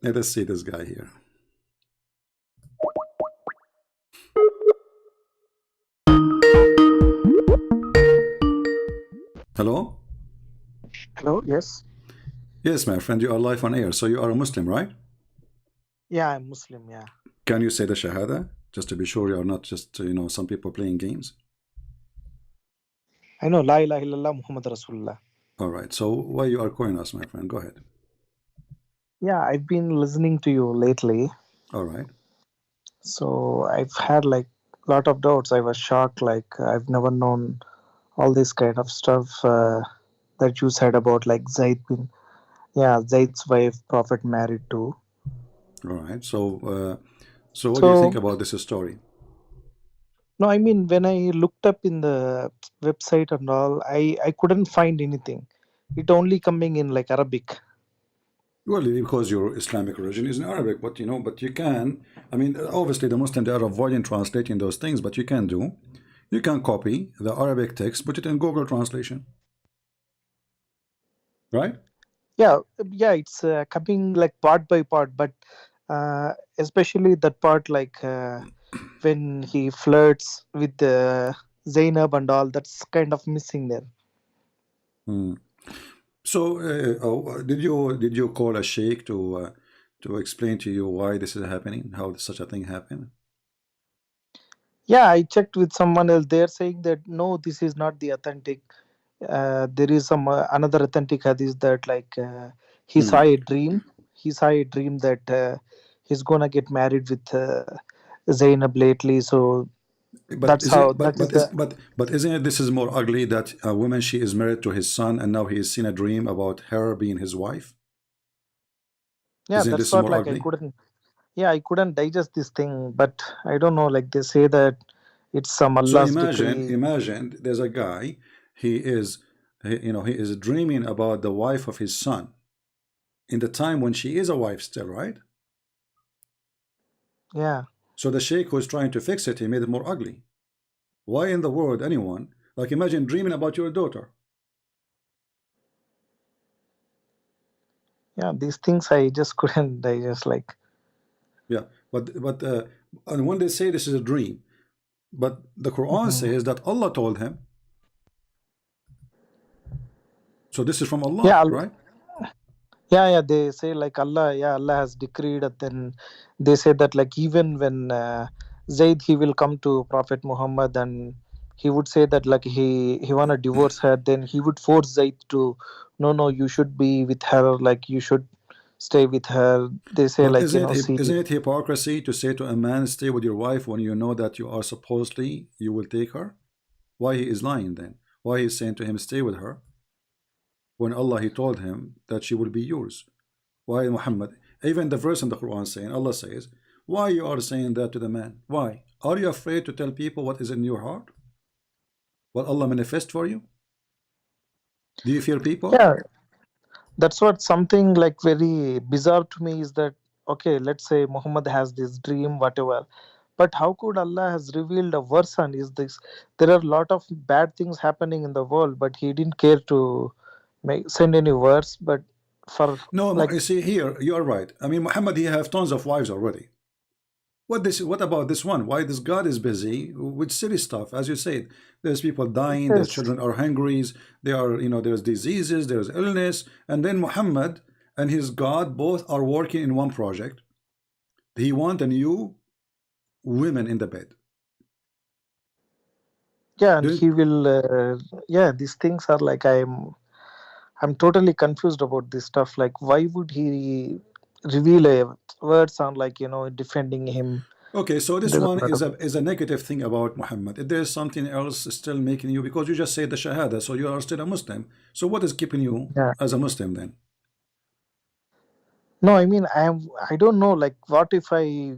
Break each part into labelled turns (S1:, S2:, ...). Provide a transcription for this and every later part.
S1: Let us see this guy here. Hello?
S2: Hello, yes.
S1: Yes, my friend, you are live on air. So you are a Muslim, right?
S2: Yeah, I'm Muslim, yeah.
S1: Can you say the Shahada? Just to be sure you are not just, some people playing games.
S2: I know, La ilaha illallah Muhammad Rasulullah.
S1: All right. So why you are calling us, my friend? Go ahead.
S2: Yeah, I've been listening to you lately.
S1: All right.
S2: So I've had like a lot of doubts. I was shocked, like I've never known all this kind of stuff that you said about like Zaid's wife, Prophet married to.
S1: All right. So what do you think
S2: So,
S1: about this story?
S2: no, I mean, when I looked up in the website and all, I couldn't find anything. It only coming in like Arabic.
S1: Well, because your Islamic religion is in Arabic, but but you can. I mean, obviously the Muslims they are avoiding translating those things, but you can copy the Arabic text, put it in Google translation, right?
S2: Yeah, it's coming like part by part, but especially that part like when he flirts with Zainab and all, that's kind of missing there.
S1: Hmm. So, did you call a sheikh to explain to you why this is happening, how such a thing happened?
S2: Yeah, I checked with someone else. They're saying that no, this is not the authentic. There is some another authentic hadith that like he saw
S1: Hmm.
S2: a dream. He saw a dream that he's gonna get married with Zainab lately. So
S1: But
S2: that's
S1: isn't
S2: how
S1: it,
S2: that is the
S1: but isn't it this is more ugly that a woman she is married to his son and now he has seen a dream about her being his wife?
S2: yeah.
S1: Isn't
S2: That's
S1: this
S2: what
S1: more
S2: like I
S1: ugly?
S2: couldn't. Yeah, I couldn't digest this thing, but I don't know. Like they say that it's some
S1: So
S2: Allah's
S1: imagine,
S2: decree.
S1: imagine there's a guy, he is dreaming about the wife of his son in the time when she is a wife still, right?
S2: Yeah,
S1: So the sheikh who is trying to fix it, he made it more ugly. Why in the world anyone, like imagine dreaming about your daughter.
S2: yeah. These things I just couldn't digest. Like
S1: Yeah, but and when they say this is a dream, but the Quran
S2: mhm.
S1: says that Allah told him. So this is from
S2: yeah,
S1: Allah, right?
S2: yeah. They say like Allah. Yeah, Allah has decreed. And then they say that like even when Zaid he will come to Prophet Muhammad and he would say that like he wanna divorce her. Then he would force Zaid to no, you should be with her. Like you should stay with her. They say
S1: But
S2: like see.
S1: isn't it hypocrisy to say to a man, stay with your wife when you know that you are supposedly you will take her? Why he is lying then? Why he is saying to him, stay with her, when Allah he told him that she will be yours? Why Muhammad? Even the verse in the Quran saying, Allah says, why you are saying that to the man? Why? Are you afraid to tell people what is in your heart? What Allah manifest for you? Do you fear people?
S2: Yeah, that's what something like very bizarre to me is that okay, let's say Muhammad has this dream, whatever. But how could Allah has revealed a verse on is this? There are a lot of bad things happening in the world, but he didn't care to send any verse. But for
S1: No,
S2: like,
S1: you see here, you are right. I mean, Muhammad, he have tons of wives already. What about this one? Why this God is busy with silly stuff? As you said, there's people dying, their
S2: yes,
S1: children are hungry, they are, there's diseases, there's illness, and then Muhammad and his God both are working in one project. He want a new women in the bed.
S2: yeah, and
S1: Don't
S2: he will, yeah, these things are like I'm totally confused about this stuff. Like, why would he reveal a words on like defending him?
S1: okay, so this
S2: There's a
S1: one
S2: lot of
S1: is a negative thing about Muhammad. If there's something else still making you, because you just say the Shahada, so you are still a Muslim. So what is keeping you
S2: yeah.
S1: as a Muslim then?
S2: No, I mean I don't know. Like, what if I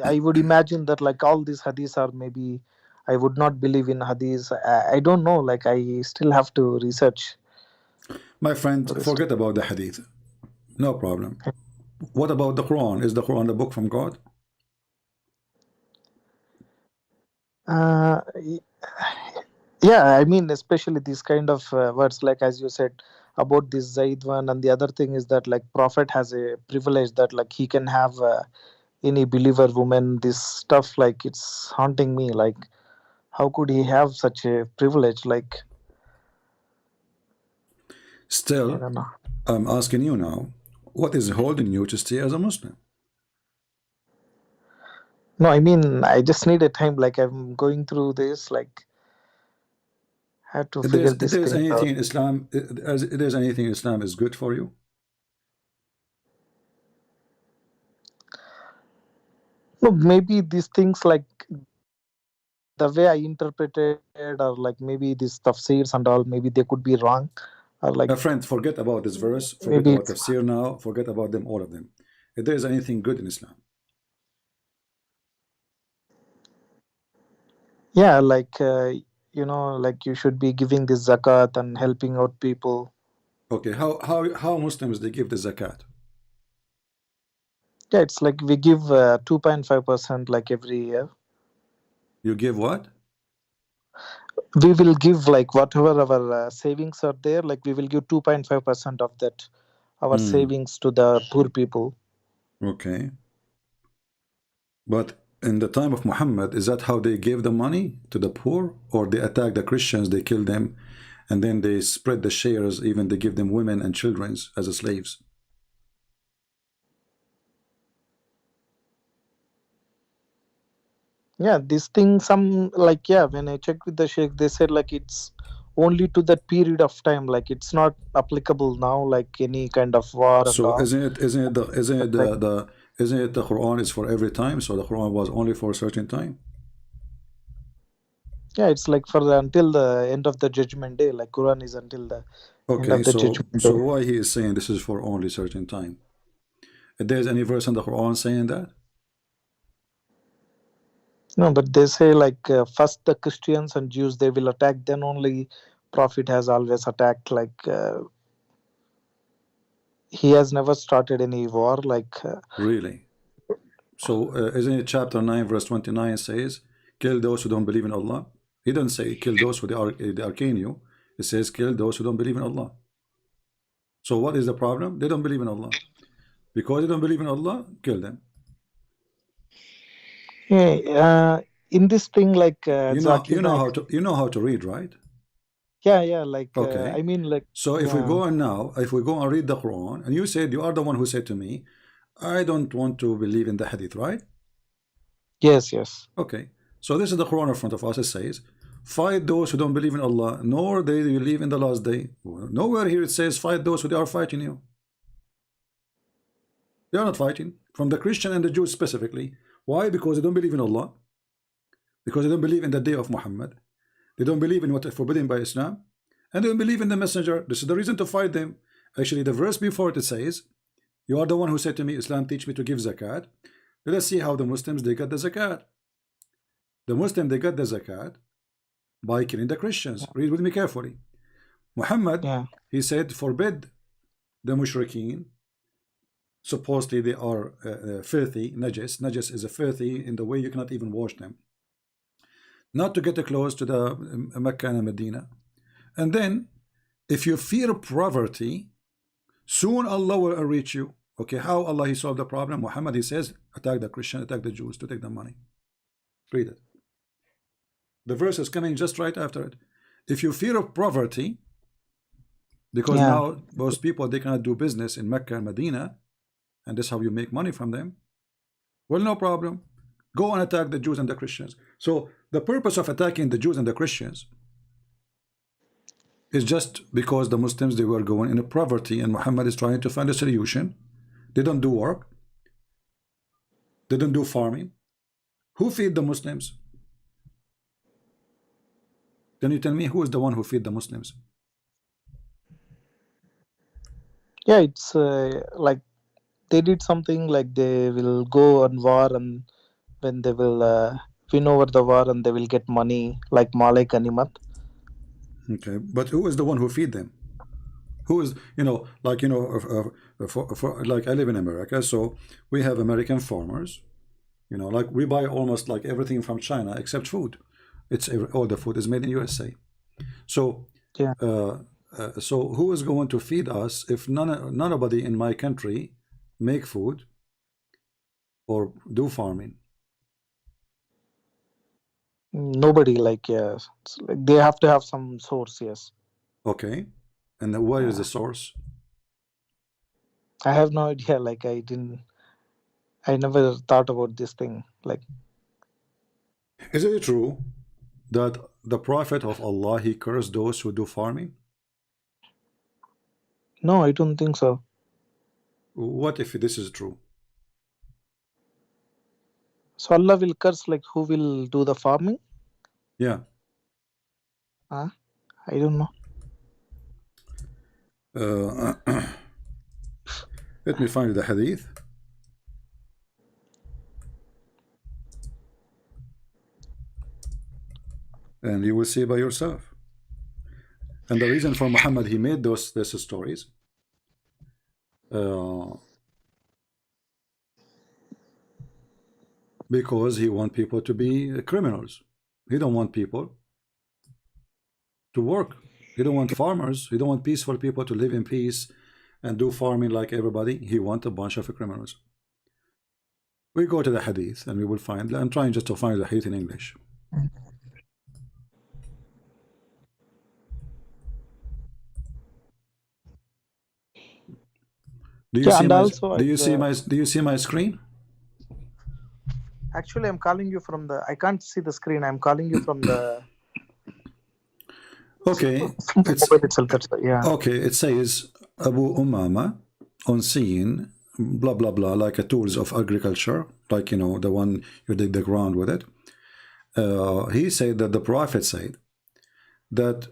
S2: would imagine that like all these hadiths are maybe I would not believe in hadiths. I don't know. Like I still have to research
S1: My friend,
S2: for this.
S1: forget about the Hadith. No problem. What about the Quran? Is the Quran the book from God?
S2: Uh, y- yeah, I mean especially these kind of words like as you said, about this Zaid one, and the other thing is that like Prophet has a privilege that like he can have any believer woman. This stuff like it's haunting me. Like, how could he have such a privilege? Like, I
S1: Still,
S2: don't know.
S1: I'm asking you now, what is holding you to stay as a Muslim?
S2: No, I mean I just need a time. Like I'm going through this. Like, have to figure
S1: If
S2: these
S1: there's
S2: things
S1: anything
S2: out.
S1: in Islam, if there's anything in Islam is good for you.
S2: No, maybe these things like the way I interpreted, or like maybe these tafsirs and all, maybe they could be wrong, or like
S1: My friend, forget about this verse, forget
S2: maybe
S1: about
S2: it's
S1: tafsir now, forget about them, all of them. If there's anything good in Islam,
S2: yeah, like like you should be giving this zakat and helping out people.
S1: okay, how Muslims they give the zakat?
S2: Yeah, it's like we give 2.5% like every year.
S1: You give what?
S2: We will give like whatever our savings are there. Like we will give 2.5% of that our
S1: Hmm.
S2: savings to the poor people.
S1: Okay, but in the time of Muhammad, is that how they gave the money to the poor, or they attack the Christians, they kill them, and then they spread the shares, even they give them women and children as slaves?
S2: Yeah, this thing some like yeah. When I checked with the sheikh, they said like it's only to that period of time. Like it's not applicable now. Like any kind of war and
S1: So
S2: all. But like
S1: isn't it the Quran is for every time? So the Quran was only for a certain time.
S2: yeah, it's like for the until the end of the judgment day. Like Quran is until the end
S1: Okay,
S2: of the
S1: so
S2: judgment day.
S1: why he is saying this is for only certain time? If there's any verse in the Quran saying that?
S2: No, but they say like first the Christians and Jews they will attack. Then only Prophet has always attacked. Like he has never started any war. Like
S1: Really? So isn't it chapter 9 verse 29 says, kill those who don't believe in Allah? He doesn't say kill those who they arcane you. It says kill those who don't believe in Allah. So what is the problem? They don't believe in Allah. Because they don't believe in Allah, kill them.
S2: yeah, in this thing like
S1: You
S2: Zakir
S1: know
S2: Naik.
S1: how to read, right?
S2: Yeah. Like
S1: Okay.
S2: I mean like
S1: So if we
S2: yeah.
S1: go on now, if we go and read the Quran, and you said you are the one who said to me, I don't want to believe in the hadith, right?
S2: Yes.
S1: Okay. So this is the Quran in front of us. It says, fight those who don't believe in Allah, nor they believe in the last day. Nowhere here it says fight those who are fighting you. They are not fighting. From the Christian and the Jews specifically. Why? Because they don't believe in Allah. Because they don't believe in the day of Muhammad. They don't believe in what is forbidden by Islam. And they don't believe in the messenger. This is the reason to fight them. Actually, the verse before it says, you are the one who said to me, Islam teach me to give zakat. Let us see how the Muslims they got the zakat. The Muslim they got the zakat by killing the Christians. Read with me carefully. Muhammad,
S2: Yeah.
S1: he said, forbid the mushrikeen. Supposedly they are filthy, najis. Najis is a filthy in the way you cannot even wash them. Not to get close to the Mecca and Medina. And then, if you fear poverty, soon Allah will reach you. Okay, how Allah he solved the problem? Muhammad he says, attack the Christian, attack the Jews to take the money. Read it. The verse is coming just right after it. If you fear of poverty, because
S2: Yeah.
S1: now most people they cannot do business in Mecca and Medina, and that's how you make money from them. Well, no problem. Go and attack the Jews and the Christians. So the purpose of attacking the Jews and the Christians is just because the Muslims they were going in a poverty, and Muhammad is trying to find a solution. They don't do work. They don't do farming. Who feed the Muslims? Can you tell me who is the one who feed the Muslims?
S2: Yeah, it's like they did something like they will go on war, and when they will win over the war and they will get money like Malay Ganimat.
S1: Okay, but who is the one who feed them? Who is, like, like I live in America, so we have American farmers, like we buy almost like everything from China except food. All the food is made in USA. So
S2: Yeah.
S1: So who is going to feed us if nobody in my country make food or do farming?
S2: Nobody, like, yeah, it's like they have to have some source. Yes,
S1: Okay, and then where is the
S2: yeah.
S1: source?
S2: I have no idea. Like, I never thought about this thing. Like,
S1: Is it true that the Prophet of Allah, he cursed those who do farming?
S2: no, I don't think so.
S1: What if this is true?
S2: So Allah will curse, like, who will do the farming?
S1: Yeah.
S2: Huh? I don't know.
S1: Let me find the hadith, and you will see by yourself. And the reason for Muhammad he made these stories, because he want people to be criminals. He don't want people to work. He don't want farmers. He don't want peaceful people to live in peace and do farming like everybody. He want a bunch of criminals. We go to the hadith and we will find. I'm trying just to find the hadith in English. Do you
S2: Yeah,
S1: see
S2: and
S1: my
S2: also,
S1: do you see my screen?
S2: actually, I'm calling you from the. I can't see the screen. I'm calling you from the
S1: Okay, it's
S2: mobile itself. That's yeah.
S1: okay. It says Abu Umama on seeing blah blah blah, like a tools of agriculture, like you know the one you dig the ground with it. He said that the Prophet said that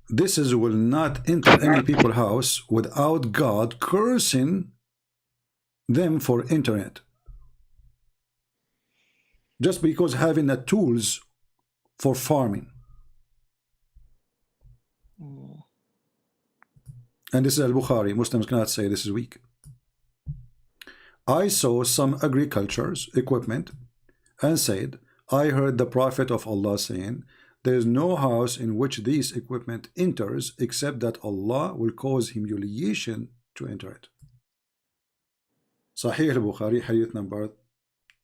S1: this is will not enter any people's house without God cursing them for entering it, just because having the tools for farming. And this is Al-Bukhari. Muslims cannot say this is weak. I saw some agriculture's equipment and said, I heard the Prophet of Allah saying, there is no house in which this equipment enters except that Allah will cause humiliation to enter it. Sahih al-Bukhari, hadith number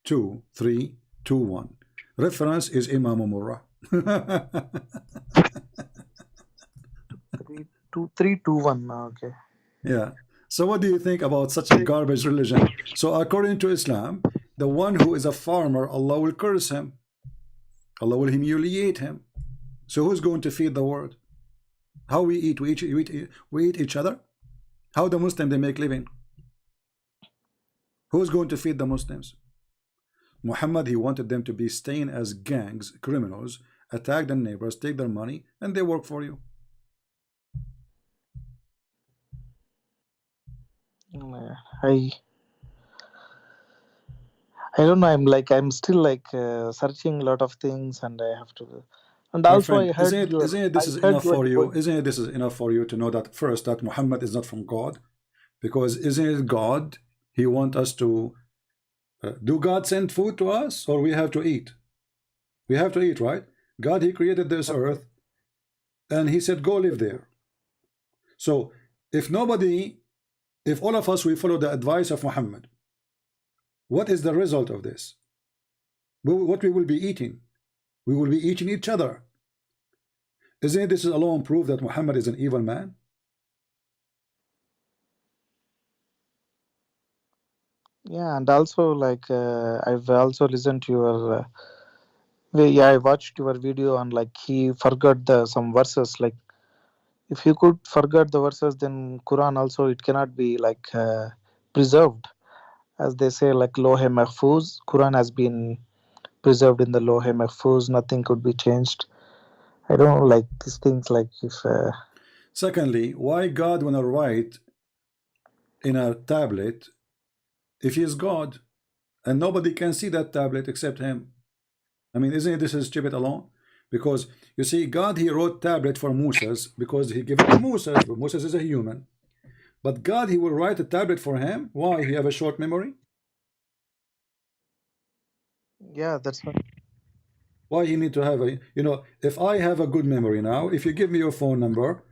S1: 2321. Reference is Imam Murrah.
S2: 3, 2, 3, 2, 1. Okay.
S1: Yeah. So what do you think about such a garbage religion? So according to Islam, the one who is a farmer, Allah will curse him. Allah will humiliate him. So who's going to feed the world? How we eat? We eat each other. How the Muslims they make living? Who's going to feed the Muslims? Muhammad, he wanted them to be staying as gangs, criminals, attack their neighbors, take their money, and they work for you.
S2: I don't know. I'm still like searching a lot of things, and I have to. And
S1: My
S2: also,
S1: friend,
S2: I heard your.
S1: isn't it this
S2: I
S1: is
S2: heard
S1: enough
S2: your.
S1: for you? Isn't it this is enough for you to know that first that Muhammad is not from God? Because isn't it God? He want us to do God send food to us, or we have to eat? We have to eat, right? God, he created this earth, and he said, go live there. So if all of us, we follow the advice of Muhammad, what is the result of this? What we will be eating? We will be eating each other. Isn't this alone proof that Muhammad is an evil man?
S2: Yeah, and also like I've also listened to your. Yeah, I watched your video on like he forgot some verses. Like if you could forget the verses, then Quran also it cannot be like preserved, as they say, like Lohe Mahfuz. Quran has been preserved in the Lohe Mahfuz. Nothing could be changed. I don't like these things. Like if
S1: Secondly, why God wanna write in a tablet if he is God and nobody can see that tablet except him? I mean, isn't this is stupid alone? Because you see, God he wrote tablet for Moses because he gave it to Moses, but Moses is a human. But God he will write a tablet for him. Why? He have a short memory?
S2: yeah, that's what.
S1: Why he need to have a, you know, if I have a good memory now, if you give me your phone number,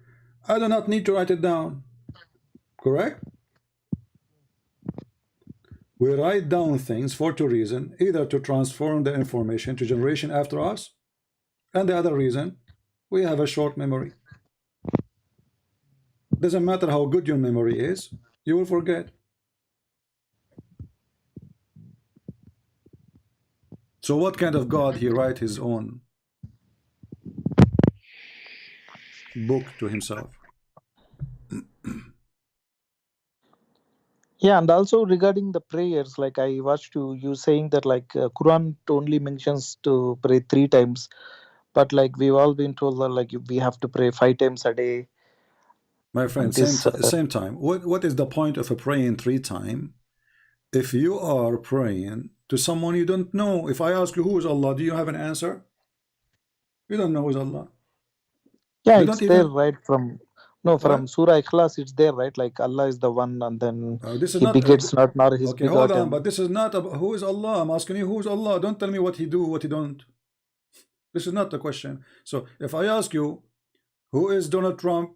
S1: I do not need to write it down. Correct? We write down things for two reasons: either to transform the information to generation after us, and the other reason, we have a short memory. Doesn't matter how good your memory is, you will forget. So what kind of God he write his own book to himself?
S2: Yeah, and also regarding the prayers, like I watched you saying that like Quran only mentions to pray 3 times, but like we've all been told that like we have to pray 5 times a day.
S1: My friend,
S2: And
S1: same
S2: this,
S1: same time. What is the point of a praying 3 times if you are praying to someone you don't know? If I ask you who is Allah, do you have an answer? You don't know who is Allah.
S2: yeah,
S1: You
S2: it's
S1: don't
S2: there
S1: even
S2: right from no from
S1: what?
S2: Surah Ikhlas. It's there right, like Allah is the one, and then
S1: This is
S2: He
S1: not.
S2: begets not, nor His
S1: Okay, hold on.
S2: begotten.
S1: But this is not about who is Allah. I'm asking you who is Allah. Don't tell me what He do, what He don't. This is not the question. So if I ask you who is Donald Trump,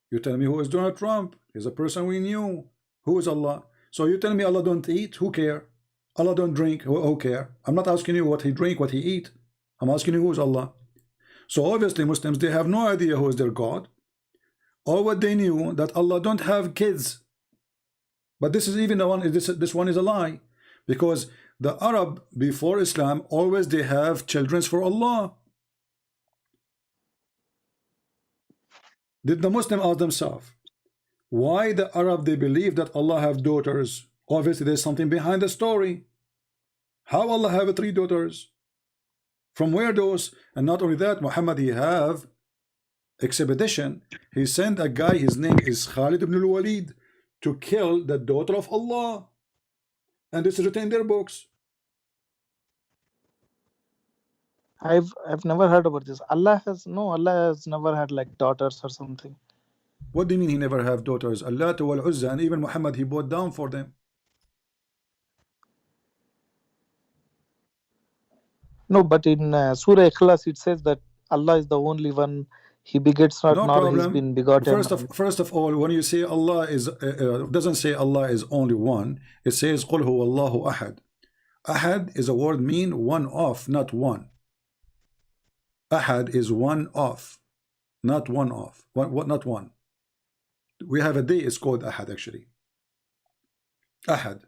S1: you tell me who is Donald Trump. He's a person we knew. Who is Allah? So you tell me Allah don't eat. Who care? Allah don't drink. Who care? I'm not asking you what He drink, what He eat. I'm asking you who is Allah. So obviously Muslims, they have no idea who is their God. Or what they knew, that Allah don't have kids. But this is even the one, this one is a lie. Because the Arab before Islam, always they have children for Allah. Did the Muslim ask themselves, why the Arab they believe that Allah have daughters? Obviously there's something behind the story. How Allah have 3 daughters? From where those? And not only that, Muhammad he have expedition. He sent a guy, his name is Khalid ibn al-Walid, to kill the daughter of Allah. And this is written in their books.
S2: I've never heard about this. Allah has never had like daughters or something.
S1: What do you mean he never have daughters? Allah wal Uzza, and even Muhammad he bowed down for them.
S2: No, but in Surah Ikhlas it says that Allah is the only one. He begets not,
S1: No
S2: nor He's
S1: problem.
S2: been begotten.
S1: First of all, when you say Allah is doesn't say Allah is only one. It says قُلْ هُوَ اللَّهُ أَحَدٌ. Ahad is a word mean one of, not one. Ahad is one of, not one of. What? Not one. We have a day. It's called Ahad actually. Ahad.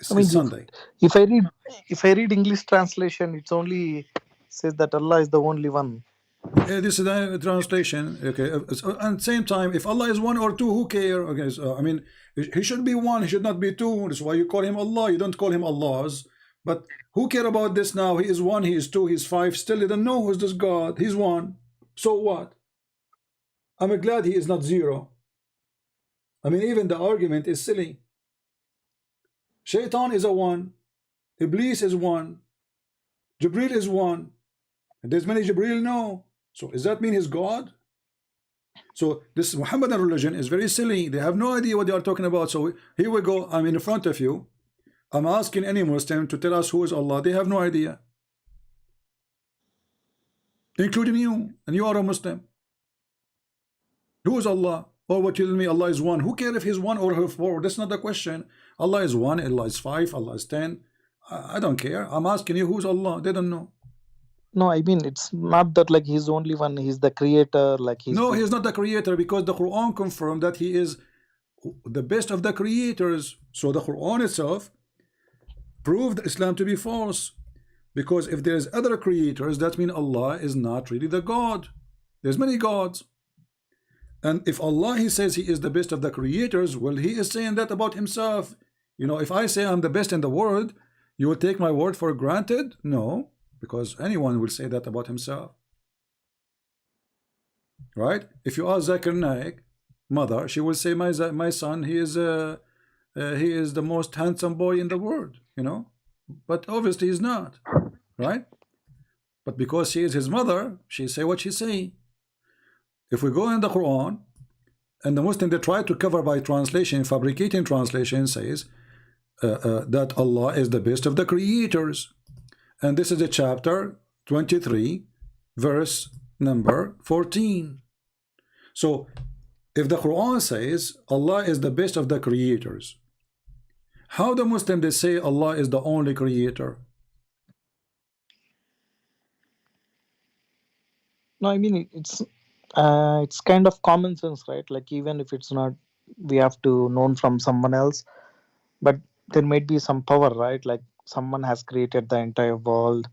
S2: I mean,
S1: It's Sunday.
S2: if I read English translation, it's only says that Allah is the only one.
S1: This is the translation. Okay, and same time, if Allah is one or two, who care? Okay, so, I mean, he should be one. He should not be two. That's why you call him Allah. You don't call him Allahs. But who care about this now? He is one. He is two. He is five. Still, they don't know who's this God. He's one. So what? I'm glad he is not zero. I mean, even the argument is silly. Shaitan is a one. Iblis is one. Jibril is one. And there's many Jibril no. So does that mean he's God? So this Muhammadan religion is very silly. They have no idea what they are talking about. So here we go. I'm in front of you. I'm asking any Muslim to tell us who is Allah. They have no idea. Including you. And you are a Muslim. Who is Allah? Or what you tell me Allah is one. Who cares if he's one or four? That's not the question. Allah is one, Allah is five, Allah is 10. I don't care. I'm asking you who's Allah. They don't know.
S2: No, I mean, it's not that like He's only one. He's the creator. Like
S1: No, he is not the creator, because the Quran confirmed that he is the best of the creators. So the Quran itself proved Islam to be false. Because if there's other creators, that means Allah is not really the God. There's many gods. And if Allah, he says he is the best of the creators, well, he is saying that about himself. You know, if I say I'm the best in the world, you will take my word for granted? No, because anyone will say that about himself. Right? If you ask Zakir Naik, mother, she will say, my son, he is the most handsome boy in the world, you know. But obviously he's not, right? But because she is his mother, she say what she say. If we go in the Quran, and the Muslim they try to cover by translation, fabricating translation, says that Allah is the best of the creators. And this is a chapter 23, verse number 14. So if the Quran says Allah is the best of the creators, how the Muslim they say Allah is the only creator?
S2: No, I mean it's kind of common sense, right? Like even if it's not, we have to known from someone else, but there might be some power, right? Like someone has created the entire world,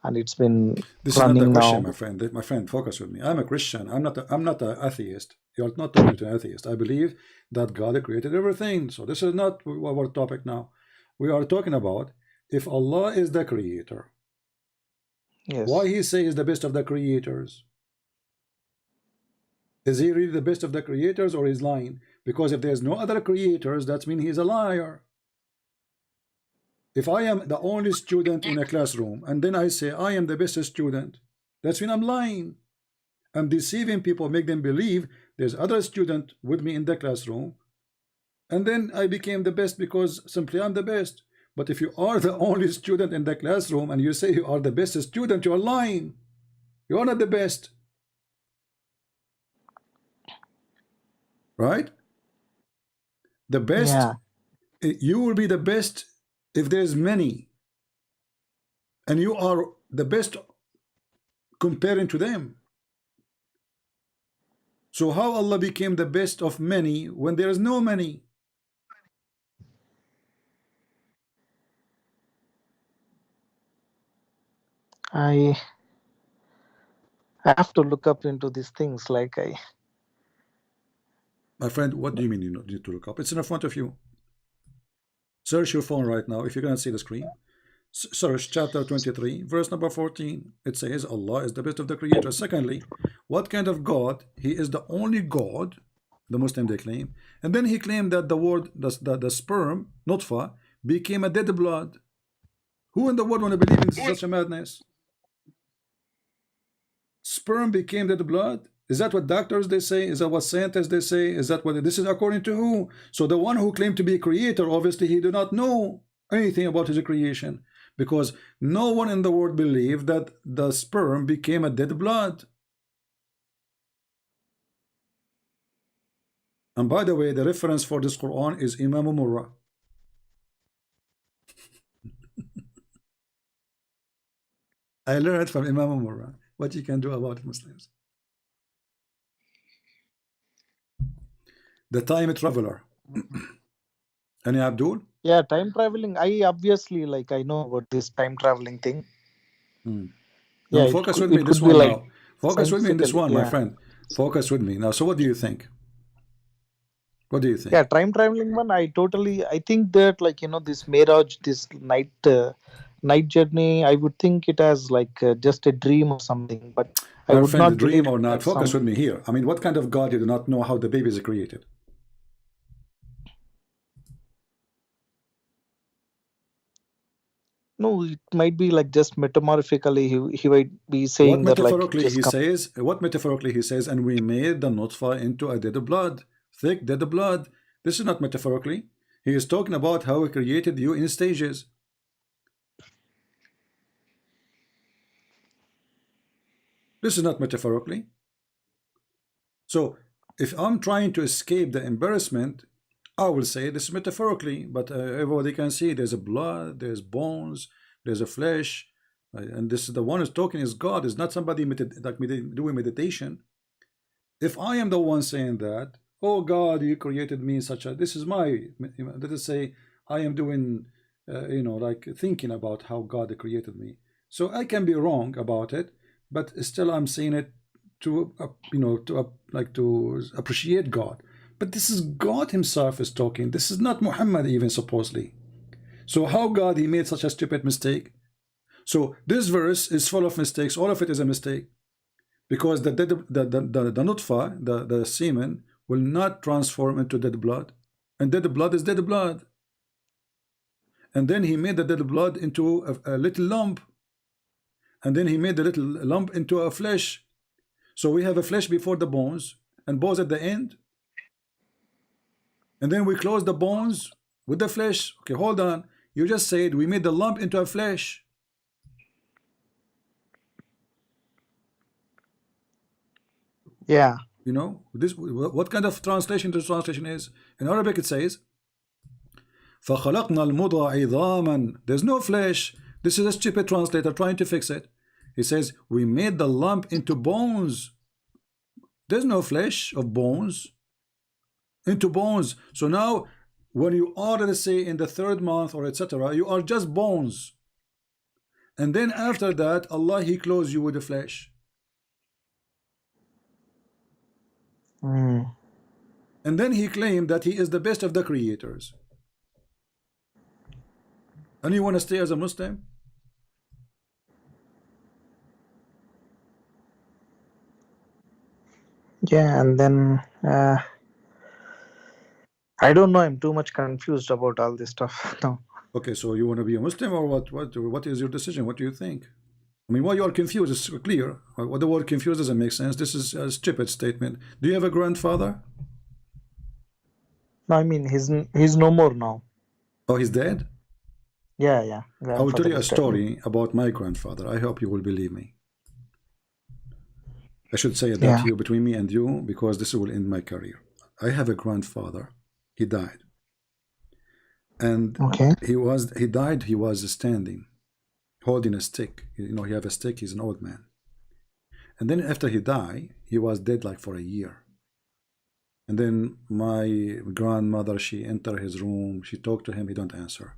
S2: and it's been
S1: This is not the
S2: running
S1: question,
S2: now.
S1: my friend. My friend, focus with me. I'm a Christian. I'm not an atheist. You're not talking to an atheist. I believe that God created everything. So this is not our topic now. We are talking about if Allah is the creator, why
S2: Yes.
S1: he say is the best of the creators? Is he really the best of the creators, or is lying? Because if there's no other creators, that means he's a liar. If I am the only student in a classroom and then I say I am the best student, that's when I'm lying. I'm deceiving people, make them believe there's other student with me in the classroom, and then I became the best because simply I'm the best. But if you are the only student in the classroom and you say you are the best student, you are lying. You are not the best. Right? The best,
S2: Yeah.
S1: you will be the best if there's many, and you are the best comparing to them. So how Allah became the best of many when there is no many?
S2: I have to look up into these things. Like I
S1: My friend, what do you mean you need to look up? It's in front of you. Search your phone right now if you cannot see the screen. Search chapter 23, verse number 14. It says Allah is the best of the creators. Secondly, what kind of God? He is the only God, the Muslim they claim. And then he claimed that the word, the sperm, nutfa, became a dead blood. Who in the world want to believe in such a madness? Sperm became dead blood? Is that what doctors they say? Is that what scientists they say? Is that what this is according to who? So the one who claimed to be a creator, obviously he did not know anything about his creation, because no one in the world believed that the sperm became a dead blood. And by the way, the reference for this Quran is Imam Murrah. I learned from Imam Murrah what you can do about Muslims. The time traveler. Any Abdul?
S2: Yeah, time traveling. I obviously like I know about this time traveling thing.
S1: Now
S2: Yeah,
S1: focus with me
S2: it
S1: this
S2: could be
S1: one
S2: like
S1: now. Focus with me in this
S2: scientifically.
S1: one, my
S2: Yeah.
S1: friend. Focus with me. Now, so what do you think? What do you
S2: Yeah,
S1: think?
S2: time traveling one. I think that like this Mirage, this night journey. I would think it as like just a dream or something, but I
S1: My
S2: would
S1: friend,
S2: not
S1: dream
S2: believe
S1: or not,
S2: that
S1: focus
S2: some.
S1: with me here. I mean, what kind of God you do not know how the baby is created?
S2: No, it might be like just metamorphically. He might be
S1: What
S2: saying that like
S1: metaphorically
S2: just
S1: he
S2: come.
S1: says, and we made the nutfa into a dead blood, thick dead blood. This is not metaphorically. He is talking about how he created you in stages. This is not metaphorically. So if I'm trying to escape the embarrassment, I will say this metaphorically, but everybody can see there's a blood, there's bones, there's a flesh, and this is the one who's talking is God, is not somebody doing meditation. If I am the one saying that, oh God, you created me in such a, this is my, let us say, I am doing, like thinking about how God created me. So I can be wrong about it, but still I'm saying it to, like to appreciate God. But this is God himself is talking. This is not Muhammad even supposedly. So how God he made such a stupid mistake? So this verse is full of mistakes. All of it is a mistake, because the nutfa, the semen, will not transform into dead blood, and dead blood is dead blood. And then he made the dead blood into a little lump, and then he made the little lump into a flesh. So we have a flesh before the bones and bones at the end, and then we close the bones with the flesh. Okay, hold on. You just said we made the lump into a flesh.
S2: Yeah.
S1: You know, this what kind of translation this translation is? In Arabic it says, فَخَلَقْنَا الْمُضْغَ عِظَامًا. There's no flesh. This is a stupid translator trying to fix it. He says, we made the lump into bones. There's no flesh of bones. Into bones. So now, when you are, let's say, in the third month or etc., you are just bones. And then after that, Allah, He clothes you with the flesh.
S2: Mm.
S1: And then He claimed that He is the best of the creators. And you want to stay as a Muslim?
S2: Yeah, and then I don't know. I'm too much confused about all this stuff now.
S1: Okay, so you want to be a Muslim or what? What is your decision? What do you think? I mean, why you are confused is clear. What the word confused doesn't make sense. This is a stupid statement. Do you have a grandfather?
S2: No, I mean he's no more now.
S1: Oh, he's dead?
S2: Yeah, yeah.
S1: I will tell
S2: Grandfather
S1: you a
S2: is dead.
S1: story about my grandfather. I hope you will believe me. I should say that
S2: Yeah.
S1: here between me and you because this will end my career. I have a grandfather. He died. And
S2: Okay.
S1: he died, he was standing, holding a stick. You know, he have a stick, he's an old man. And then after he died, he was dead like for a year. And then my grandmother, she entered his room, she talked to him, he don't answer.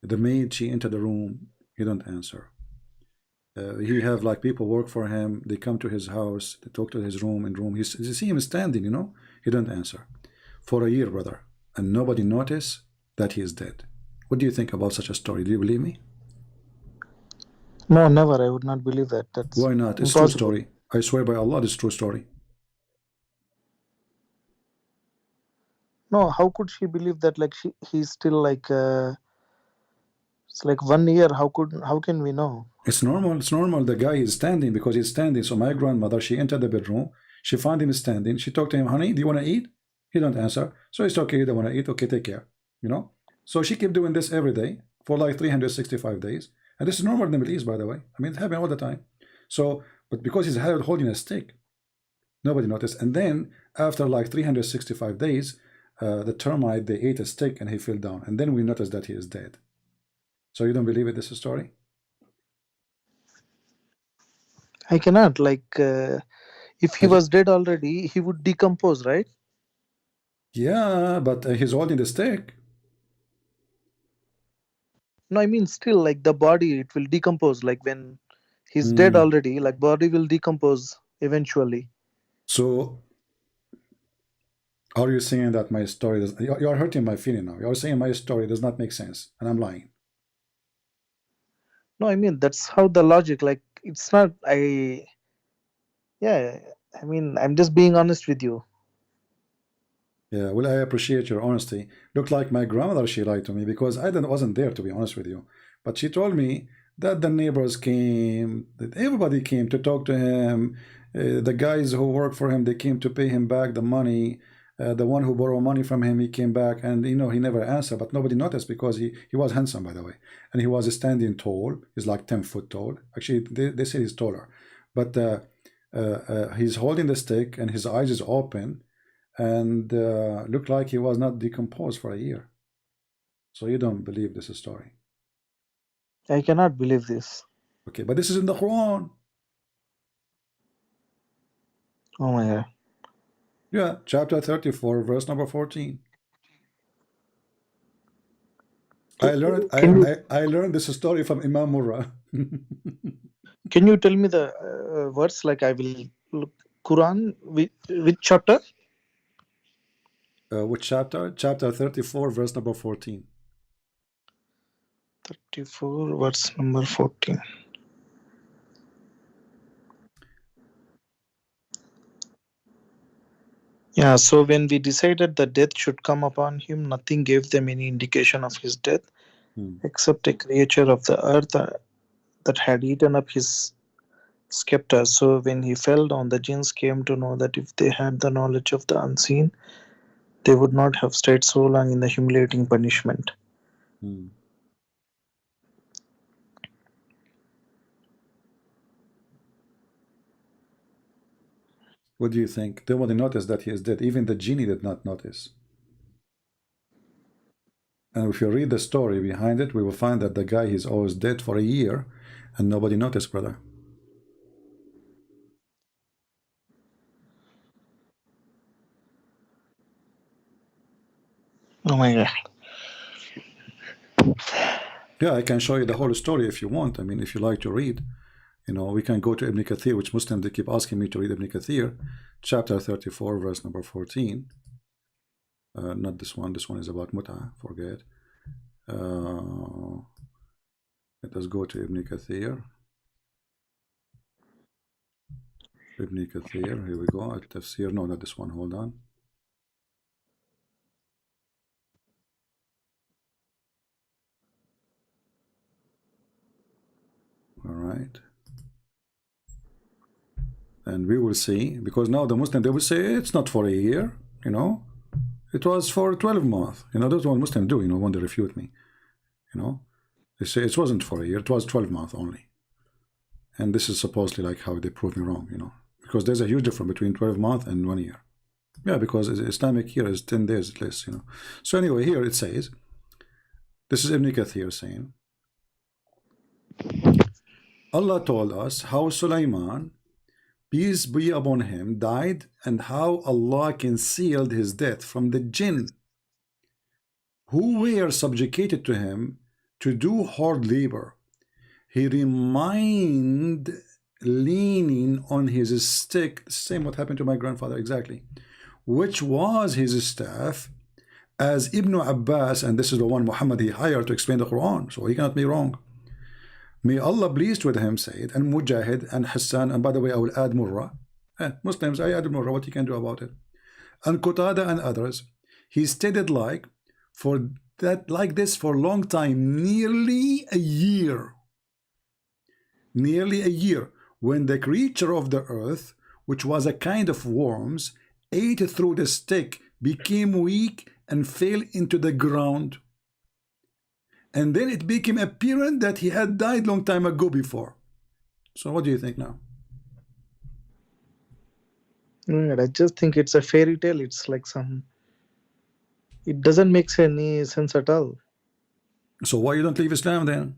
S1: The maid, she entered the room, he don't answer. He have like people work for him, they come to his house, they talk to his room and room. You see him standing, you know, he don't answer. For a year, brother, and nobody noticed that he is dead. What do you think about such a story? Do you believe me?
S2: No, never. I would not believe that. That's
S1: Why not? It's true
S2: impossible.
S1: story. I swear by Allah, it's true story.
S2: No, how could she believe that? Like he's still like it's like 1 year. How can we know?
S1: It's normal. It's normal. The guy is standing because he's standing. So my grandmother, she entered the bedroom. She found him standing. She talked to him, honey, do you want to eat? He don't answer. So it's okay. You don't want to eat. Okay, take care. You know. So she kept doing this every day for like 365 days. And this is normal in the Middle East, by the way. I mean, it happened all the time. So, but because he's holding a stick, nobody noticed. And then after like 365 days, the termite, they ate a stick and he fell down. And then we noticed that he is dead. So you don't believe it? This is a story?
S2: I cannot. Like if he
S1: I,
S2: was dead already, he would decompose, right?
S1: yeah, but he's holding the stick.
S2: No, I mean still like the body, it will decompose. Like when he's dead
S1: Hmm.
S2: already, like body will decompose eventually.
S1: So are you saying that my story does, you are hurting my feeling now? You're saying my story does not make sense and I'm lying.
S2: No, I mean that's how the logic. Like it's not. Yeah. I mean I'm just being honest with you.
S1: Yeah, well, I appreciate your honesty. Looked like my grandmother, she lied to me because wasn't there, to be honest with you. But she told me that the neighbors came, that everybody came to talk to him. The guys who work for him, they came to pay him back the money. The one who borrowed money from him, he came back and, you know, he never answered, but nobody noticed because he was handsome, by the way. And he was standing tall. He's like 10 foot tall. Actually, they say he's taller. But he's holding the stick and his eyes is open and looked like he was not decomposed for a year. So you don't believe this story.
S2: I cannot believe this.
S1: Okay, but this is in the Quran.
S2: Oh my god.
S1: Yeah, chapter 34, verse number 14. I learned
S2: Can you
S1: I learned this story from Imam Murrah.
S2: tell me the words? Like I will look Quran which chapter?
S1: Which chapter? Chapter 34, verse number 14.
S2: 34 verse number 14. Yeah, so when we decided that death should come upon him, nothing gave them any indication of his death
S1: Hmm.
S2: except a creature of the earth that had eaten up his scepter. So when he fell down, the jinns came to know that if they had the knowledge of the unseen, they would not have stayed so long in the humiliating punishment.
S1: Hmm. What do you think? Nobody noticed that he is dead. Even the genie did not notice. And if you read the story behind it, we will find that the guy is always dead for a year and nobody noticed, brother.
S2: Oh my God.
S1: Yeah, I can show you the whole story if you want. I mean, if you like to read, you know, we can go to Ibn Kathir, which Muslims, they keep asking me to read Ibn Kathir, chapter 34, verse number 14. Not this one. This one is about Mut'ah. Forget. Let us go to Ibn Kathir. Ibn Kathir, here we go. At Tafsir. No, not this one. Hold on. All right. And we will see, because now the Muslim, they will say it's not for a year, you know, it was for 12 months. You know, that's what Muslims do, you know, when they refute me. You know, they say it wasn't for a year, it was 12 months only. And this is supposedly like how they prove me wrong, you know, because there's a huge difference between 12 months and 1 year. Yeah, because Islamic year is 10 days at least, you know. So anyway, here it says, this is Ibn Kathir saying, Allah told us how Suleiman, peace be upon him, died, and how Allah concealed his death from the jinn who were subjugated to him to do hard labor. He remained leaning on his stick, same what happened to my grandfather exactly, which was his staff, as Ibn Abbas, and this is the one Muhammad he hired to explain the Quran, so he cannot be wrong. May Allah pleased with him, said, and Mujahid and Hassan, and by the way, I will add Murrah. Muslims, I added Murrah, what you can do about it? And Qatada and others. He stated like this for a long time, nearly a year. Nearly a year, when the creature of the earth, which was a kind of worms, ate through the stick, became weak, and fell into the ground. And then it became apparent that he had died long time ago before. So what do you think now?
S2: I just think it's a fairy tale. It's like some... It doesn't make any sense at all.
S1: So why you don't leave Islam then?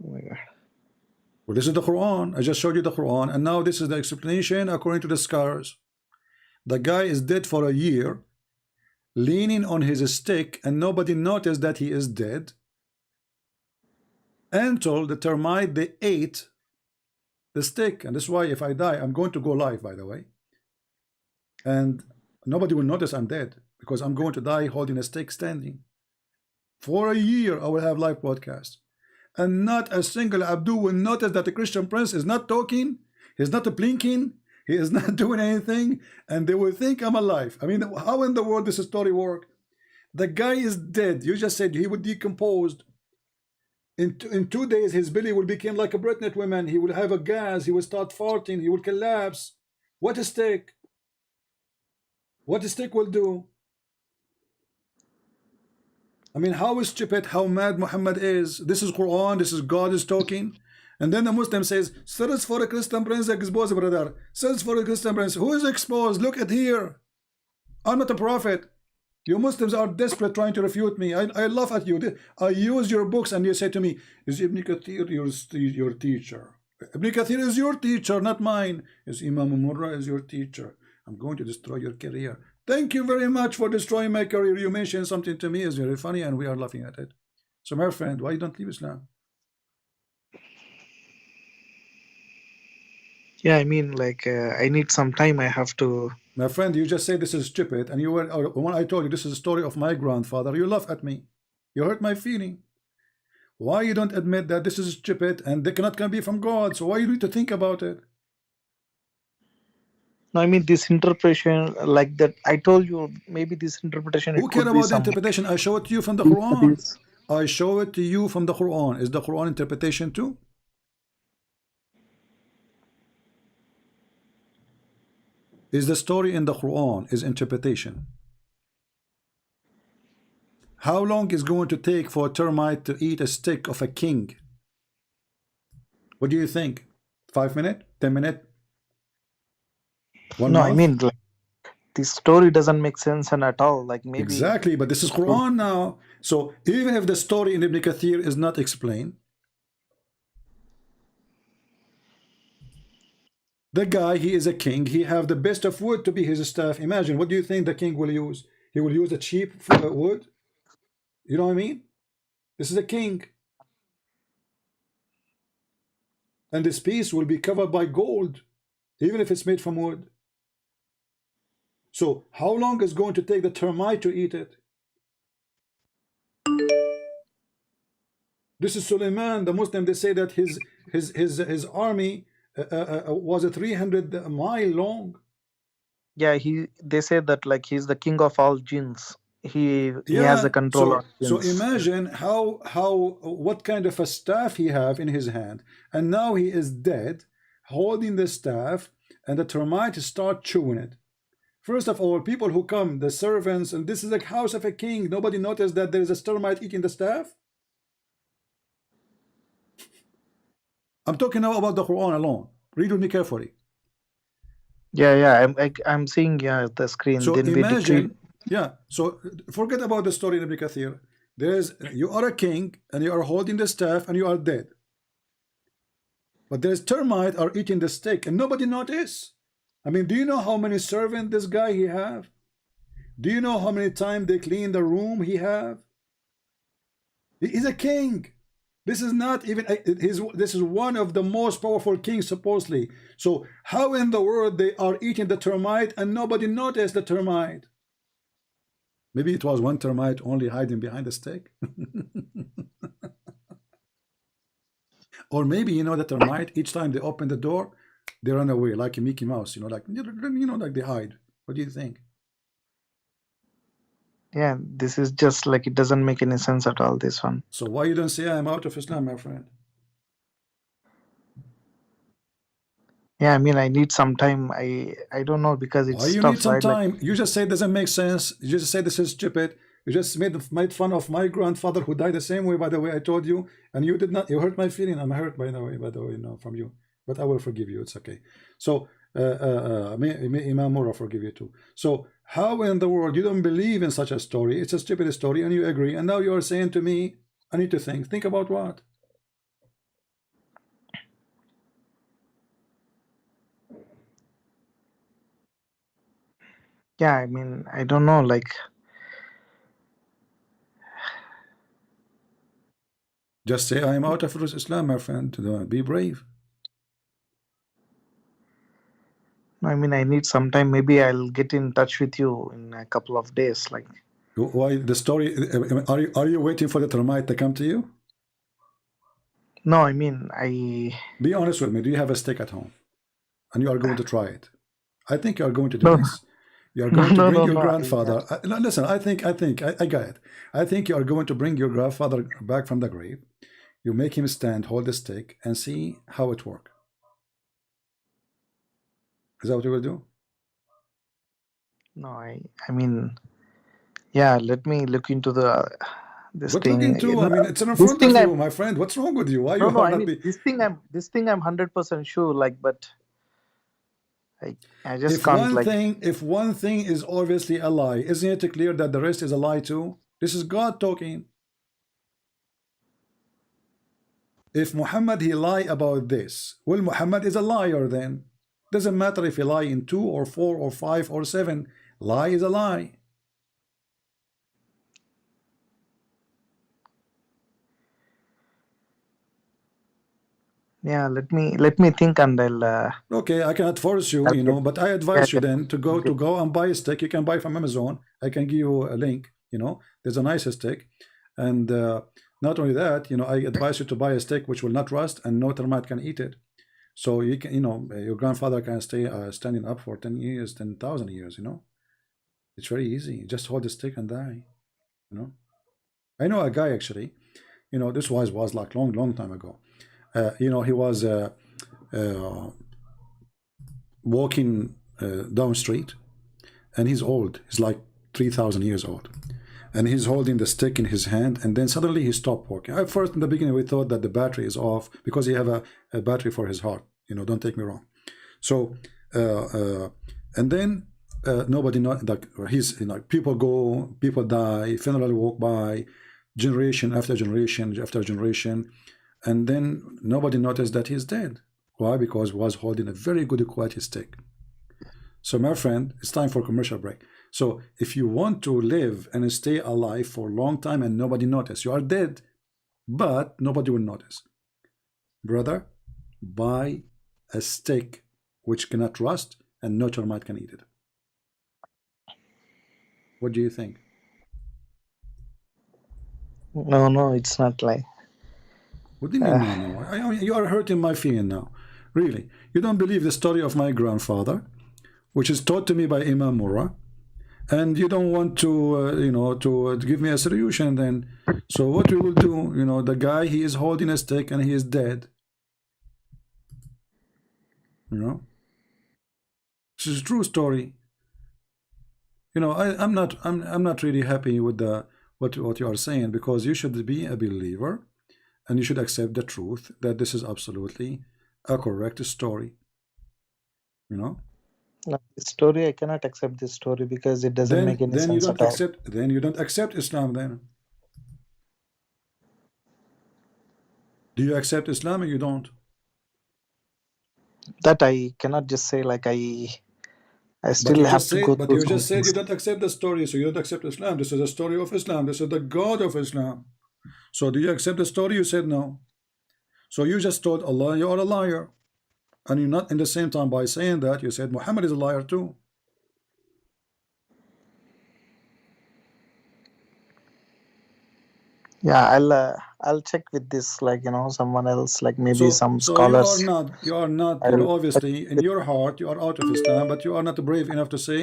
S2: Oh my God.
S1: Well, this is the Quran. I just showed you the Quran, and now this is the explanation according to the scholars. The guy is dead for a year, leaning on his stick, and nobody noticed that he is dead, until the termite, they ate the stick. And that's why if I die, I'm going to go live, by the way, and nobody will notice I'm dead, because I'm going to die holding a stick standing. For a year I will have live broadcast, and not a single Abdu will notice that the Christian prince is not talking, he's not blinking, he is not doing anything, and they will think I'm alive. I mean, how in the world does this story work? The guy is dead. You just said he would decompose. In 2 days, his belly will become like a pregnant woman. He will have a gas. He will start farting. He will collapse. What a stick. What a stick will do. I mean, how stupid, how mad Muhammad is. This is Quran. This is God is talking. And then the Muslim says, search for a Christian prince exposed, brother. Search for a Christian prince. Who is exposed? Look at here. I'm not a prophet. You Muslims are desperate trying to refute me. I laugh at you. I use your books and you say to me, is Ibn Kathir your teacher? Ibn Kathir is your teacher, not mine. Is Imam Murrah is your teacher? I'm going to destroy your career. Thank you very much for destroying my career. You mentioned something to me is very funny and we are laughing at it. So my friend, why you don't leave Islam?
S2: Yeah, I mean, like, I need some time. I have to...
S1: My friend, you just say this is stupid, and you were when I told you this is a story of my grandfather, you laugh at me. You hurt my feeling. Why you don't admit that this is stupid and they cannot be from God? So why you need to think about it?
S2: No, I mean, this interpretation, like that, I told you, maybe this interpretation,
S1: Who
S2: it
S1: care
S2: could be
S1: about the
S2: some...
S1: interpretation? I show it to you from the
S2: deep
S1: Quran.
S2: studies.
S1: I show it to you from the Quran. Is the Quran interpretation too? Is the story in the Quran is interpretation? How long is going to take for a termite to eat a stick of a king? What do you think? 5 minutes? 10 minutes? One
S2: No, I
S1: mouth?
S2: mean, like, this story doesn't make sense and at all. Like maybe.
S1: Exactly, but this is Quran now. So even if the story in Ibn Kathir is not explained, the guy, he is a king. He have the best of wood to be his staff. Imagine, what do you think the king will use? He will use a cheap wood. You know what I mean? This is a king, and this piece will be covered by gold, even if it's made from wood. So how long is going to take the termite to eat it? This is Suleiman, the Muslim. They say that his army was a 300-mile long.
S2: Yeah, they say that like he's the king of all jinns. He has the
S1: Yeah.
S2: control
S1: So
S2: of jinns.
S1: imagine how what kind of a staff he have in his hand, and now he is dead, holding the staff, and the termites start chewing it. First of all, people who come, the servants, and this is a house of a king. Nobody noticed that there is a termite eating the staff. I'm talking now about the Quran alone. Read with me carefully.
S2: Yeah. I'm seeing the screen.
S1: So
S2: Then they decree.
S1: imagine, yeah. So forget about the story in Ibn Kathir. You are a king and you are holding the staff and you are dead. But there's termite are eating the steak and nobody notice. I mean, do you know how many servants this guy he have? Do you know how many times they clean the room he have? He's a king. This is not even this is one of the most powerful kings supposedly. So how in the world they are eating the termite and nobody noticed the termite? Maybe it was one termite only hiding behind the steak. Or maybe, you know, the termite, each time they open the door, they run away like a Mickey Mouse, you know, like they hide. What do you think?
S2: Yeah, this is just like it doesn't make any sense at all. This one.
S1: So why you don't say I'm out of Islam, my friend?
S2: Yeah, I mean, I need some time. I don't know, because it's
S1: Why you
S2: tough,
S1: need some
S2: right? Like,
S1: time? You just say it doesn't make sense. You just say this is stupid. You just made fun of my grandfather who died the same way, by the way, I told you, and you did not. You hurt my feeling. I'm hurt by the way, you know, from you. But I will forgive you. It's okay. So may Imam Mura forgive you too. So how in the world you don't believe in such a story? It's a stupid story, and you agree. And now you are saying to me, I need to think. Think about what?
S2: yeah, I mean, I don't know. Like,
S1: Just say I am out of Islam, my friend. Be brave.
S2: I mean, I need some time. Maybe I'll get in touch with you in a couple of days. Like,
S1: Why the story? Are you waiting for the termite to come to you?
S2: no, I mean, I.
S1: Be honest with me. Do you have a stick at home? And you are going to try it. I think you are going to do
S2: No,
S1: this. You are going to bring your
S2: no.
S1: grandfather. No, listen, I got it. I think you are going to bring your grandfather back from the grave. You make him stand, hold the stick, and see how it works. Is that what you will do?
S2: No, I mean, yeah. Let me look into this
S1: What
S2: thing.
S1: looking to? I mean, it's in
S2: This
S1: front of
S2: thing
S1: you, my friend. What's wrong with you? Why you
S2: no.
S1: are
S2: I
S1: not
S2: mean,
S1: be?
S2: this thing. I'm 100% sure. Like, but I just
S1: If
S2: can't.
S1: one
S2: Like,
S1: thing is obviously a lie, isn't it clear that the rest is a lie too? This is God talking. If Muhammad he lie about this, well, Muhammad is a liar then. Doesn't matter if he lie in 2 or 4 or 5 or 7. Lie is a lie.
S2: yeah. Let me think, and I'll.
S1: Okay, I cannot force you,
S2: I'll
S1: you
S2: get,
S1: know, but I
S2: yeah,
S1: advise you then to go and buy a stick. You can buy from Amazon. I can give you a link. You know, there's a nice stick, and not only that, you know, I advise you to buy a stick which will not rust and no termite can eat it. So you can, you know, your grandfather can stay standing up for 10 years, 10,000 years. You know, it's very easy. Just hold the stick and die. You know, I know a guy actually. You know, this was like long time ago. You know, he was walking down street, and he's old. He's like 3,000 years old, and he's holding the stick in his hand. And then suddenly he stopped walking. At first, in the beginning, we thought that the battery is off because he have a battery for his heart. You know, don't take me wrong. So and then nobody know, like he's, you know, people go, people die, funeral walk by, generation after generation after generation, and then nobody noticed that he's dead. Why? Because he was holding a very good quality stick. So my friend, it's time for commercial break. So if you want to live and stay alive for a long time and nobody notice, you are dead, but nobody will notice. Brother, buy a stick which cannot rust and no termite can eat it. What do you think?
S2: No, it's not like.
S1: What do you mean, no? I mean, you are hurting my feeling now. Really. You don't believe the story of my grandfather, which is taught to me by Imam Murrah, and you don't want to, you know, to give me a solution then. So what we will do, you know, the guy, he is holding a stick and he is dead. You know? This is a true story. You know, I'm not really happy with the what you are saying, because you should be a believer and you should accept the truth that this is absolutely a correct story. You know?
S2: No, this story, I cannot accept this story because it doesn't make any
S1: Then you
S2: sense
S1: don't
S2: at all.
S1: accept, then you don't accept Islam then. Do you accept Islam or you don't?
S2: That I cannot just say like I
S1: But
S2: still
S1: you
S2: have
S1: just
S2: to
S1: said,
S2: go
S1: but
S2: through
S1: you
S2: some
S1: just said
S2: things.
S1: you don't accept the story, so you don't accept Islam. This is the story of Islam. This is the God of Islam. So do you accept the story? You said no. So you just told Allah you are a liar. And you're not, in the same time, by saying that, you said Muhammad is a liar too.
S2: Yeah, I'll check with this, like, you know, someone else, like maybe some
S1: So you are
S2: scholars.
S1: not, you know,
S2: I'll
S1: obviously in your heart you are out of Islam, but you are not brave enough to say,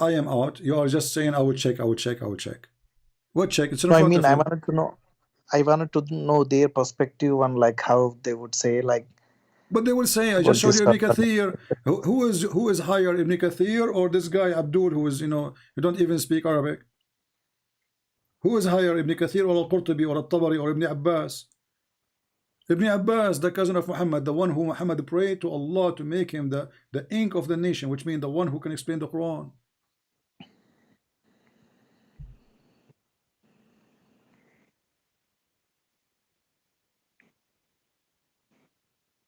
S1: I am out. You are just saying, I will check, I will check, I will check. What check? It's in
S2: no, I
S1: front
S2: mean
S1: of you.
S2: I wanted to know their perspective on like how they would say like
S1: But they will say, I just
S2: about
S1: showed
S2: this
S1: you Ibn
S2: doctrine.
S1: Kathir. Who is higher, Ibn Kathir or this guy Abdul, who is, you know, you don't even speak Arabic? Who is higher, Ibn Kathir or Al-Qurtubi or Al-Tabari or Ibn Abbas? Ibn Abbas, the cousin of Muhammad, the one who Muhammad prayed to Allah to make him the ink of the nation, which means the one who can explain the Quran.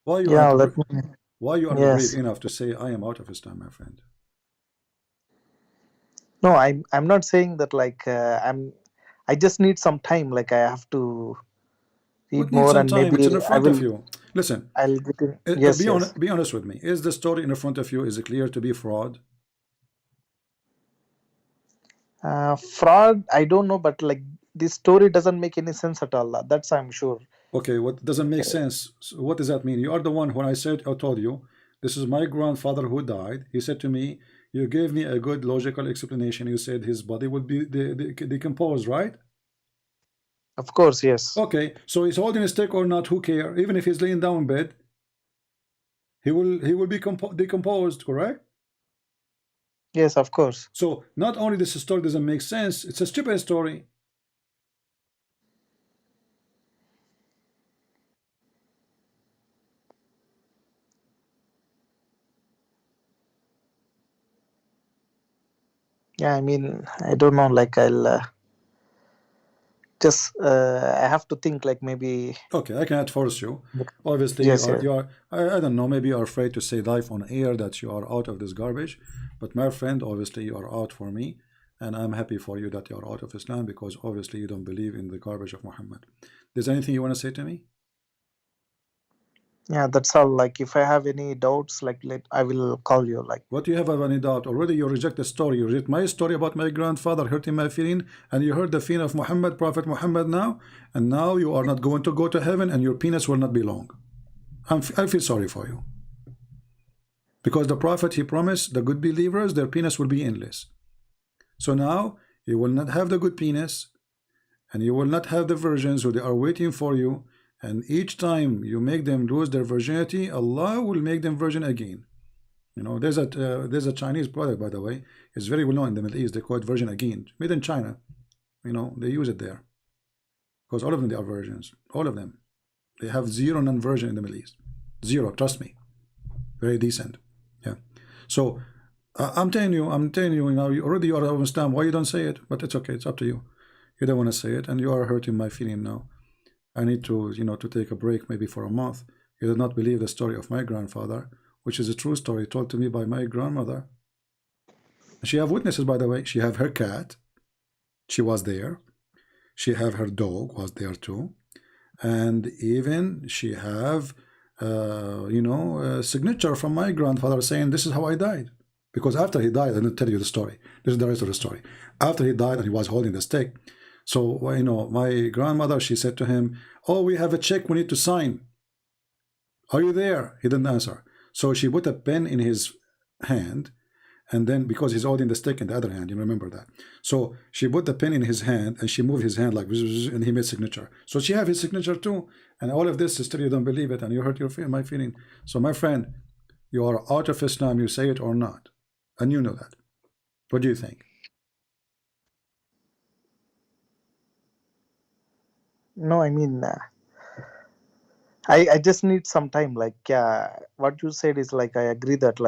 S1: Why you are
S2: Yeah,
S1: not
S2: let me.
S1: why you are not brave
S2: Yes.
S1: enough to say I am out of Islam, my friend?
S2: No, I'm not saying that like I just need some time. Like I have to read
S1: What needs
S2: more
S1: some
S2: and
S1: time? It's
S2: maybe
S1: in front of you. Listen,
S2: I'll get in. Yes, yes.
S1: be honest with me. Is the story in front of you, is it clear to be fraud?
S2: Fraud, I don't know, but like this story doesn't make any sense at all. That's I'm sure.
S1: Okay, what doesn't make sense? So what does that mean? You are the one, when I said, I told you, this is my grandfather who died. He said to me, you gave me a good logical explanation. You said his body would be decomposed, right?
S2: Of course, yes.
S1: Okay, so he's holding a stick or not, who care? Even if he's laying down in bed, he will be decomposed, correct?
S2: Yes, of course.
S1: So not only this story doesn't make sense, it's a stupid story.
S2: Yeah, I mean, I don't know. Like I'll just I have to think. Like maybe.
S1: Okay, I cannot force you. Obviously,
S2: Yes, yes.
S1: you are I don't know, maybe you are afraid to say live on air that you are out of this garbage. But my friend, obviously you are out for me, and I'm happy for you that you are out of Islam, because obviously you don't believe in the garbage of Muhammad. There's anything you want to say to me?
S2: Yeah, that's all. Like if I have any doubts, like I will call you. Like
S1: What do you have any doubt? Already you reject the story. You reject my story about my grandfather hurting my feeling, and you heard the feeling of Muhammad, Prophet Muhammad now, and now you are not going to go to heaven, and your penis will not be long. I feel sorry for you. Because the Prophet, he promised the good believers, their penis will be endless. So now, you will not have the good penis, and you will not have the virgins who they are waiting for you, and each time you make them lose their virginity, Allah will make them virgin again. You know, there's a Chinese product, by the way. It's very well known in the Middle East. They call it virgin again, made in China. You know, they use it there because all of them, they are virgins. All of them. They have zero non-virgin in the Middle East. Zero, trust me. Very decent. Yeah. So I'm telling you now, you already are of Islam. Why you don't say it? But it's okay, it's up to you. You don't want to say it, and you are hurting my feeling now. I need to, to take a break maybe for a month. You do not believe the story of my grandfather, which is a true story told to me by my grandmother. She have witnesses, by the way. She have her cat. She was there. She have her dog was there too. And even she have, a signature from my grandfather saying this is how I died. Because after he died, I didn't tell you the story. This is the rest of the story. After he died and he was holding the stick. So, my grandmother, she said to him, oh, we have a check we need to sign. Are you there? He didn't answer. So she put a pen in his hand. And then, because he's holding the stick in the other hand, you remember that. So she put the pen in his hand and she moved his hand like, and he made signature. So she have his signature too. And all of this, still you don't believe it, and you hurt my feeling. So my friend, you are out of Islam, you say it or not. And you know that. What do you think?
S2: No, I mean, I just need some time. Like, what you said is like, I agree that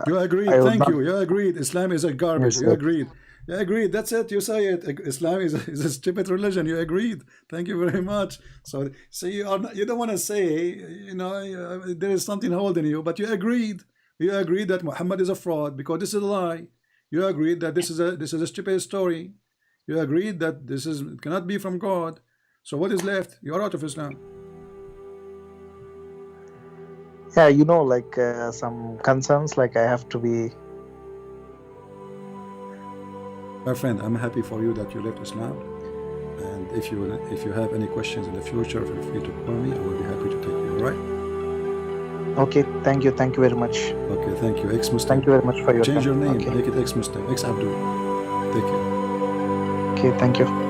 S1: you agreed. Thank you. You agreed. Islam is a garbage.
S2: Yes,
S1: you agreed. You agreed. That's it. You say it. Islam is a stupid religion. You agreed. Thank you very much. So you don't want to say, there is something holding you, but you agreed. You agreed that Muhammad is a fraud because this is a lie. You agreed that this is a stupid story. You agreed that this cannot be from God. So what is left? You are out of Islam.
S2: Yeah, some concerns, like I have to be.
S1: My friend, I'm happy for you that you left Islam. And if you have any questions in the future, feel free to call me. I will be happy to take you. All right?
S2: Okay. Thank you. Thank you very much.
S1: Okay. Thank you. Ex-Muslim.
S2: Thank you very much for your
S1: Change
S2: time.
S1: your name.
S2: Okay.
S1: Make it ex-Muslim. Ex-Abdul. Take care.
S2: Okay. Thank you.